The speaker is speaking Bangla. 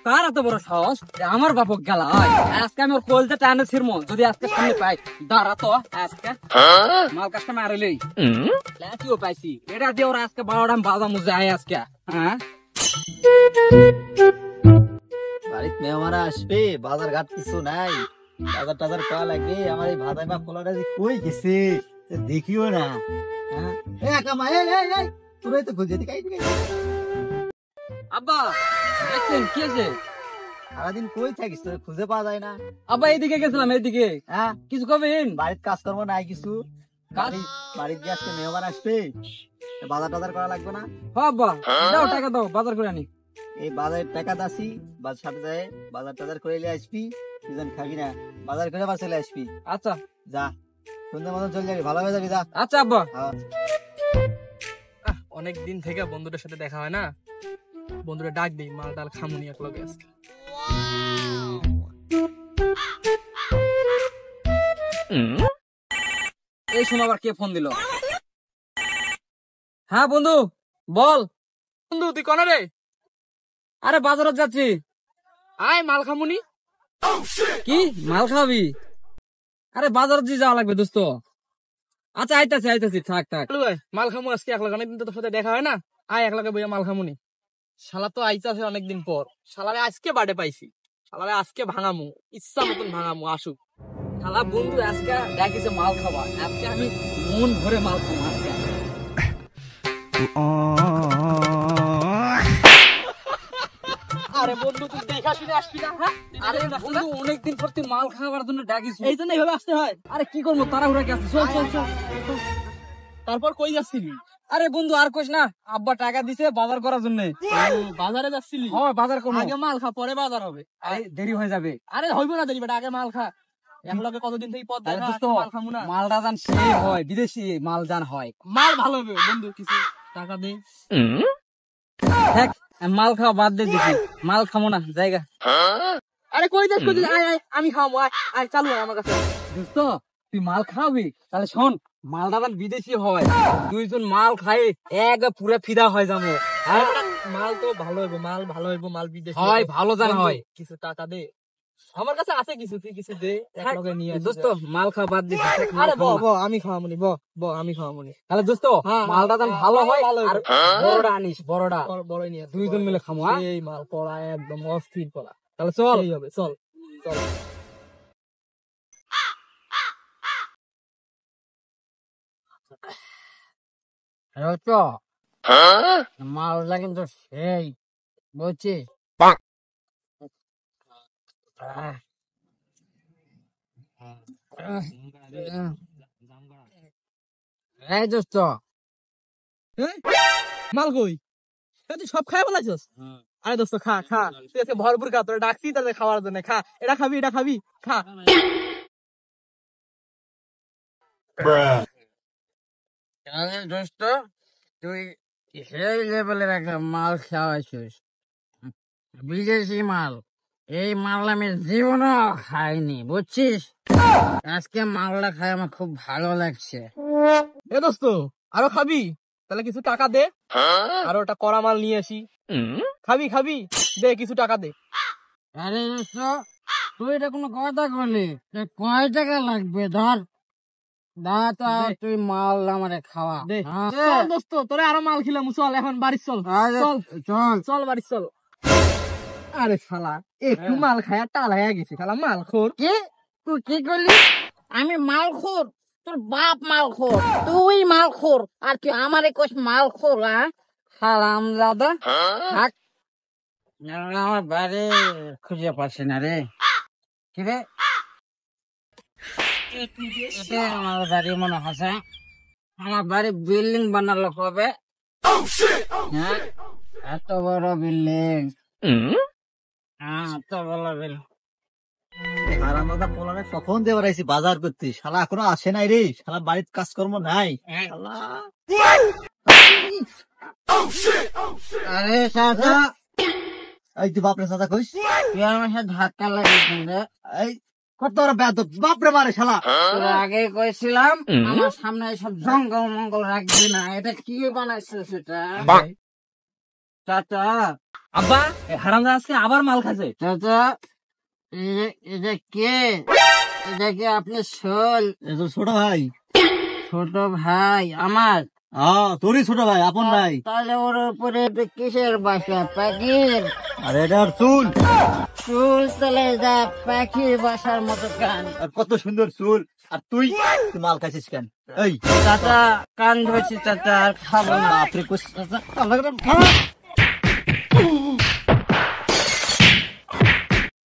কার এত বড় সাহস আমার বাপক গেলা আজকে আমি ওর কলতে টানে ছিড়মো যদি আজকে সামনে পাই দাঁড়া তো আজকে মাল কাজটা মারে লই লাঠিও পাইছি এটা দিয়ে ওরা আজকে 12টা বাজা মুজে আয় আজকে হ্যাঁ বাড়িতে মেহমান আসবে, বাজার ঘাট কিছু নাই, বাজার টাজার করা লাগবে। আমার এই ভাজা বা পোলাটা যে কই গেছে দেখিও না। তোরাই তো খুঁজে আব্বা দেখছেন কি আছে সারাদিন কই থাকিস, তোর খুঁজে পাওয়া যায় না। আব্বা এইদিকে গেছিলাম এইদিকে হ্যাঁ, কিছু কবেন বাড়িতে কাজকর্ম নাই কিছু? কাজ? বাড়িতে আজকে মেহমান আসবে, বাজার টাজার করা লাগবে না? হ্যাঁ আব্বা দাও টাকা দাও বাজার করে আনি এই বাজারের টাকা দাসি বাজার সাথে যায়, বাজার টাজার করে নিয়ে আসবি। তুই খাবি না, বাজার করে আবার চলে আসবি। আচ্ছা যা, সুন্দর মতন চলে যাবি, ভালো হয়ে যাবি। যা। আচ্ছা আব্বা। অনেক দিন থেকে বন্ধুদের সাথে দেখা হয় না, বন্ধুরা ডাক দিই মাল ডাল খামুনি এক লগে আজকে। এই শোনো আবার কে ফোন দিল? হ্যাঁ বন্ধু বল। বন্ধু তুই কোন রে? আরে বাজারত যাচ্ছি। আয় মাল খামুনি। কি মাল খাবি? আরে বাজারত যে যাওয়া লাগবে দোস্ত। আচ্ছা আইতাছি আইতাছি, থাক থাক। মাল খামু আজকে এক লগে, অনেকদিন তো তোর সাথে দেখা হয় না। আয় এক লগে বইয়া মাল খামুনি। শালা তো আইসা আছে অনেকদিন পর, শালারে আজকে বাড়ে পাইছি, শালারে আজকে ভাঙামু, ইচ্ছা মতন ভাঙামু, আসুক। শালা বন্ধু আজকে ডাকিছে মাল খাওয়া, আজকে আমি মন ভরে মাল খাবো আজকে। আরে বন্ধু তুই দেখা শুনে আসবি না? হ্যাঁ আরে বন্ধু অনেকদিন পর তুই মাল খাওয়ার জন্য ডাকিস, এই জন্য এইভাবে আসতে হয়। আরে কি করবো তাড়াহুড়া গেছে, চল চল চল। তারপর কই যাচ্ছিলি? আরে বন্ধু আর কইস না, আব্বা টাকা দিছে বাজার করার জন্য। বাজারে যাচ্ছিলি? হ্যাঁ বাজার করবো। আগে মাল খা, পরে বাজার হবে। আরে দেরি হয়ে যাবে। আরে হইব না দেরি, বেটা আগে মাল খা। এক লগে কতদিন থেকে পথ আরে দেখা, দোস্ত মাল খামু না। মালটা জান সেই হয়, বিদেশি মাল জান হয়। মাল ভালো হবে বন্ধু, কিছু টাকা দে। দেখ মাল খাওয়া বাদ দিয়ে দিছি, মাল খামো না জায়গা। আরে কই যাস কই যাস? আয় আয় আমি খাবো, আয় আয় চালু আয় আমার কাছে। দোস্ত তুই মাল খাওয়াবি তাহলে শোন, মালটা জান বিদেশি হয়, দুইজন মাল খাই এক পুরা ফিদা হয়ে যাবো। হ্যাঁ মাল তো ভালো হইব, মাল ভালো হইব, মাল বিদেশি হয় হবে। ভালো জান বন্ধু, হয়। কিছু টাকা দে, আমার কাছে আছে কিছু, তুই কিছু দে, এক লগে নিয়ে আসি। দোস্ত মাল খাওয়া বাদ দিছি। আরে ব ব আমি খাওয়ামুনি, ব ব আমি খাওয়ামুনি। তাহলে দোস্ত হ্যাঁ, মালটা জান ভালো হয়, ভালো হইব। আর বড়টা আনিস, বড়টা বড়ই নিয়ে আসি। দুইজন মিলে খামো। হ্যাঁ এই মাল পড়া একদম অস্থির পড়া। তাহলে চল। এই হবে, চল চল। মালটা কিন্তু সেই বুঝছিস। এই দোস্ত মাল কই? তুই সব খাই বলাইছস? আরে দোস্ত খা খা, তুই আজকে ভরপুর খা, তোরা ডাকছি তাহলে খাওয়ার জন্য। খা, এটা খাবি এটা খাবি, খা। দোস্ত তুই সেই লেভেলের একটা মাল খাওয়াইছিস, বিদেশি মাল। এই মাল আমি জীবনও খাইনি বুঝছিস। আজকে মালটা খাই আমার খুব ভালো লাগছে। এ দোস্ত আরো খাবি? তাহলে কিছু টাকা দে, আরো ওটা কড়া মাল নিয়ে আসি। খাবি খাবি, দে কিছু টাকা দে। আরে দোস্ত তুই এটা কোনো কথা করলি? কয় টাকা লাগবে ধর, তো তুই মাল আমারে খাওয়া। দে হ্যাঁ। চল দোস্ত, তোরে আরো মাল খিলাম, চল এখন বাড়ি চল। চল চল চল বাড়ি চল। আরে শালা একটু মাল খায়া টাল হয়ে গেছে, শালা মাল খোর। কি তুই কি করলি? আমি মাল খোর? তোর বাপ মাল খোর, তুই মাল খোর, আর তুই আমারে কোস মাল খোর? হারাম দাদা থাক। আমার বাড়ি খুঁজে পাচ্ছি না রে। কি রে এটা আমার বাড়ি মনে হচ্ছে। আমার বাড়ি বিল্ডিং বানালো কবে? হ্যাঁ এত বড় বিল্ডিং, হ্যাঁ এত বড় বিল্ডিং। হারামদাদা পোলারে কখন দিয়ে বেড়াইছি বাজার করতে, শালা এখনো আসে নাই রে। শালা বাড়িতে কাজকর্ম নাই। শালা আরে চাচা এই তুই বাপরে চাচা কইস? তুই আমার সাথে ধাক্কা লাগিয়েছিস রে। এই কত বড় বেয়াদব, বাপরে মারে শালা। তোর আগে কইছিলাম আমার সামনে এসব জঙ্গল মঙ্গল রাখবি না। এটা কি বানাইছিস এটা? চাচা আব্বা হারামদা আজকে আবার মাল খাচ্ছে। চাচা এটা কে? এটা কি আপনি শোল? এ তো ছোট ভাই। ছোট ভাই আমার? তোরই ছোট ভাই, আপন ভাই। তাহলে ওর উপরে এটা কিসের বাসা? পাখির আর এটা ওর চুল, চুল? তাহলে যা পাখির বাসার মতো কান। আর কত সুন্দর চুল। আর তুই মাল খাইছিস কেন? এই চাচা কান ধরছি চাচা, আর খাবো না। বাপরে, চাচা,